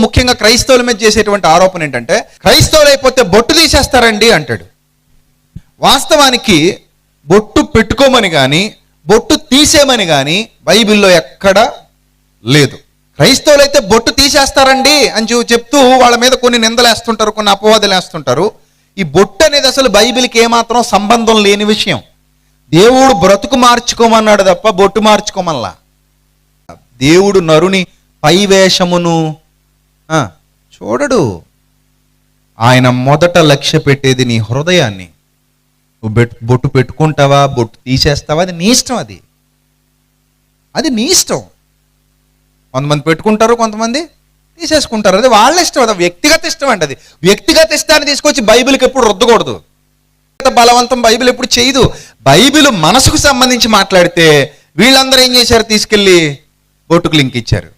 ముఖ్యంగా క్రైస్తవుల మీద చేసేటువంటి ఆరోపణ ఏంటంటే, క్రైస్తవులు అయిపోతే బొట్టు తీసేస్తారండి అంటాడు. వాస్తవానికి బొట్టు పెట్టుకోమని కానీ బొట్టు తీసేమని కానీ బైబిల్లో ఎక్కడా లేదు. క్రైస్తవులు అయితే బొట్టు తీసేస్తారండి అని చెప్తూ వాళ్ళ మీద కొన్ని నిందలు వేస్తుంటారు, కొన్ని అపవాదులు వేస్తుంటారు. ఈ బొట్టు అనేది అసలు బైబిల్కి ఏమాత్రం సంబంధం లేని విషయం. దేవుడు బ్రతుకు మార్చుకోమన్నాడు తప్ప బొట్టు మార్చుకోమల్లా. దేవుడు నరుని పైవేషమును చూడడు. ఆయన మొదట లక్ష్య పెట్టేది నీ హృదయాన్ని. నువ్వు బొట్టు పెట్టుకుంటావా, బొట్టు తీసేస్తావా, అది నీ ఇష్టం. అది నీ ఇష్టం. కొంతమంది పెట్టుకుంటారు, కొంతమంది తీసేసుకుంటారు. అది వాళ్ళ ఇష్టం, అది వ్యక్తిగత ఇష్టం అండి. అది వ్యక్తిగత ఇష్టాన్ని తీసుకొచ్చి బైబిల్కి ఎప్పుడు రుద్దకూడదు. బలవంతం బైబిల్ ఎప్పుడు చేయదు. బైబిల్ మనసుకు సంబంధించి మాట్లాడితే వీళ్ళందరూ ఏం చేశారు, తీసుకెళ్ళి బొట్టుకు లింక్ ఇచ్చారు.